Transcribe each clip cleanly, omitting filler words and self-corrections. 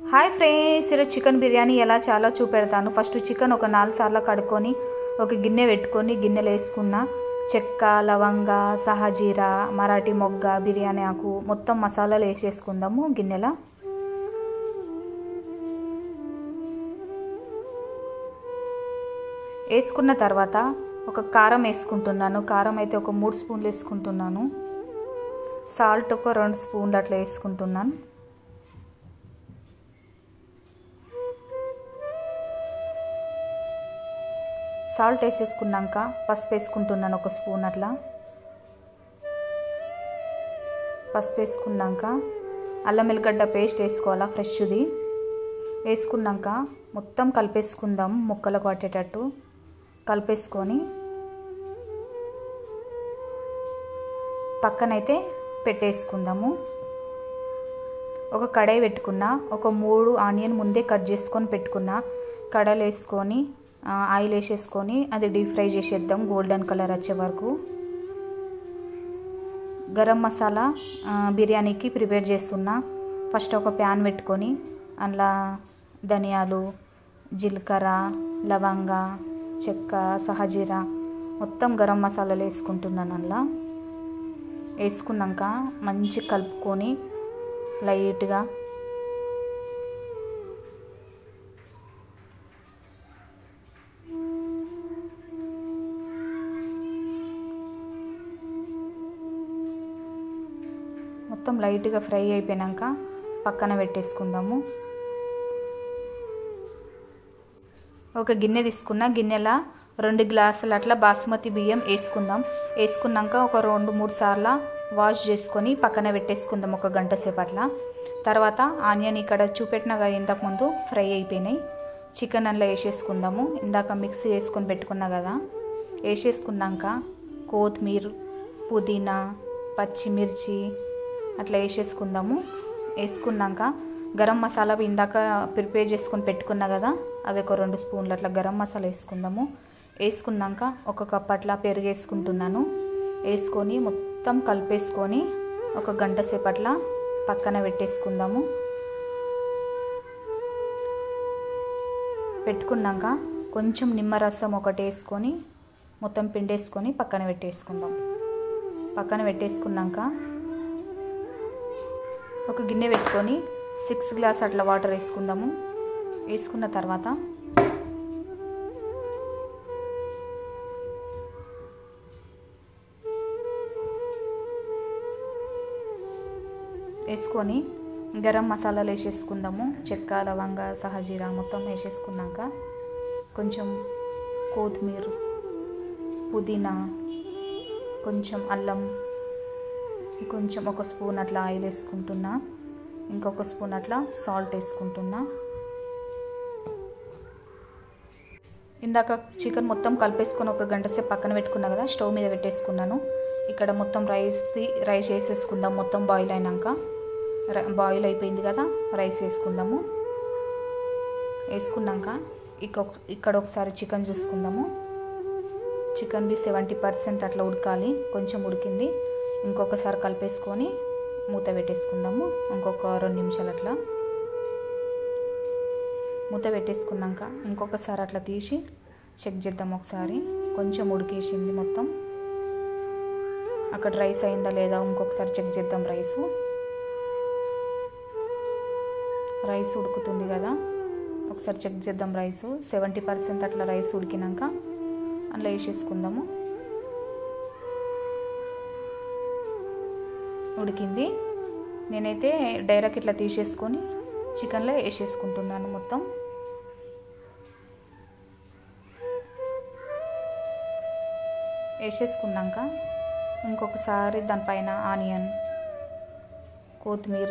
Hi friends, ఈరోజు chicken biryani ఎలా చాలా చూపెడతాను. ఫస్ట్ చికెన్ ఒక 4 సార్లు కడుక్కొని ఒక గిన్నె పెట్టుకొని గిన్నెలో వేసుకున్న చెక్క, లవంగ, సహజీరా, మరాఠీ మొగ్గ, బిర్యానీ ఆకు మొత్తం మసాలాలు వేసేసుకుందాము. గిన్నెలో వేసుకున్న తర్వాత ఒక కారం వేసుకుంటున్నాను. కారం అయితే ఒక 3 స్పూన్లు వేసుకుంటున్నాను. సాల్ట్ ఒక 2 స్పూన్లు అట్లా వేసుకుంటున్నాను. సాల్ట్ వేసేసుకున్నాక పసుపు వేసుకుంటున్నాను. 1 స్పూన్ అట్లా పసుపు వేసుకున్నాక అల్లం వెల్లిగడ్డ పేస్ట్ వేసుకోవాలా, ఫ్రెష్ది. వేసుకున్నాక మొత్తం కలిపేసుకుందాం. ముక్కలకు పట్టేటట్టు కలిపేసుకొని పక్కనైతే పెట్టేసుకుందాము. ఒక కడాయి పెట్టుకున్న, ఒక 3 ఆనియన్ ముందే కట్ చేసుకొని పెట్టుకున్న. కడాయిలో వేసుకొని ఆయిల్ వేసేసుకొని అది డీప్ ఫ్రై చేసేద్దాం గోల్డెన్ కలర్ వచ్చే వరకు. గరం మసాలా బిర్యానీకి ప్రిపేర్ చేస్తున్నా. ఫస్ట్ ఒక ప్యాన్ పెట్టుకొని అందులో ధనియాలు, జీలకర్ర, లవంగ, చెక్క, సహజీరా మొత్తం గరం మసాలాలు వేసుకుంటున్నాను. అందులో వేసుకున్నాక మంచి కలుపుకొని లైట్గా మొత్తం లైట్గా ఫ్రై అయిపోయాక పక్కన పెట్టేసుకుందాము. ఒక గిన్నె తీసుకున్న, గిన్నెలో 2 గ్లాసులు అట్లా బాస్మతి బియ్యం వేసుకుందాం. వేసుకున్నాక ఒక 2-3 సార్లు వాష్ చేసుకొని పక్కన పెట్టేసుకుందాం 1 గంట సేపు అట్లా. తర్వాత ఆనియన్ ఇక్కడ చూపెట్టిన ఇంతకు ముందు ఫ్రై అయిపోయినాయి. చికెన్ అందులో వేసేసుకుందాము. ఇందాక మిక్సీ వేసుకొని పెట్టుకున్నా కదా, వేసేసుకున్నాక కొత్తిమీర, పుదీనా, పచ్చిమిర్చి అట్లా వేసేసుకుందాము. వేసుకున్నాక గరం మసాలా ఇందాక ప్రిపేర్ చేసుకొని పెట్టుకున్నా కదా, అవి ఒక 2 స్పూన్లు అట్లా గరం మసాలా వేసుకుందాము. వేసుకున్నాక 1 కప్ అట్లా పెరుగు వేసుకుంటున్నాను. వేసుకొని మొత్తం కలిపేసుకొని 1 గంట సేపు అట్లా పక్కన పెట్టేసుకుందాము. పెట్టుకున్నాక కొంచెం నిమ్మరసం ఒకటి వేసుకొని మొత్తం పిండేసుకొని పక్కన పెట్టేసుకుందాం. పక్కన పెట్టేసుకున్నాక ఒక గిన్నె పెట్టుకొని 6 గ్లాస్ అట్లా వాటర్ వేసుకుందాము. వేసుకున్న తర్వాత వేసుకొని గరం మసాలాలు వేసేసుకుందాము. చెక్క, లవంగ, సహజీరా మొత్తం వేసేసుకున్నాక కొంచెం కొత్తిమీర, పుదీనా, కొంచెం అల్లం, కొంచెం 1 స్పూన్ అట్లా ఆయిల్ వేసుకుంటున్నా. ఇంకొక స్పూన్ అట్లా సాల్ట్ వేసుకుంటున్నా. ఇందాక చికెన్ మొత్తం కలిపేసుకొని 1 గంట సేపు పక్కన పెట్టుకున్నా కదా, స్టవ్ మీద పెట్టేసుకున్నాను. ఇక్కడ మొత్తం రైస్ వేసేసుకుందాం. మొత్తం బాయిల్ అయినాక బాయిల్ అయిపోయింది కదా, రైస్ వేసుకుందాము. వేసుకున్నాక ఇక్కడ ఒకసారి చికెన్ చూసుకుందాము. చికెన్ది 70% అట్లా ఉడకాలి. కొంచెం ఉడికింది. ఇంకొకసారి కలిపేసుకొని మూత పెట్టేసుకుందాము. ఇంకొక 2 నిమిషాలు అట్లా మూత పెట్టేసుకున్నాక ఇంకొకసారి అట్లా తీసి చెక్ చేద్దాం ఒకసారి. కొంచెం ఉడికేసింది మొత్తం. అక్కడ రైస్ అయిందా లేదా ఇంకొకసారి చెక్ చేద్దాం. రైస్ ఉడుకుతుంది కదా, ఒకసారి చెక్ చేద్దాం. రైస్ 70% అట్లా రైస్ ఉడికినాక అందులో వేసేసుకుందాము. ఉడికింది. నేనైతే డైరెక్ట్ ఇట్లా తీసేసుకొని చికెన్లో వేసేసుకుంటున్నాను. మొత్తం వేసేసుకున్నాక ఇంకొకసారి దానిపైన ఆనియన్, కొత్తిమీర,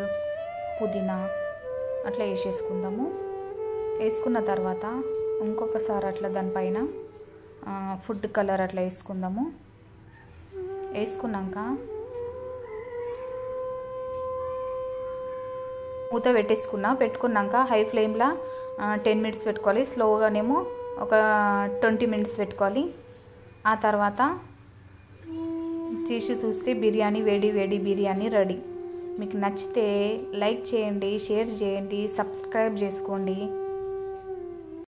పుదీనా అట్లా వేసేసుకుందాము. వేసుకున్న తర్వాత ఇంకొకసారి అట్లా దానిపైన ఫుడ్ కలర్ అట్లా వేసుకుందాము. వేసుకున్నాక మూత పెట్టుకున్నాక హై ఫ్లేమ్లో 10 మినిట్స్ పెట్టుకోవాలి. స్లోగానేమో ఒక 20 మినిట్స్ పెట్టుకోవాలి. ఆ తర్వాత తీసి చూస్తే బిర్యానీ వేడి బిర్యానీ రెడీ. మీకు నచ్చితే లైక్ చేయండి, షేర్ చేయండి, సబ్స్క్రైబ్ చేసుకోండి.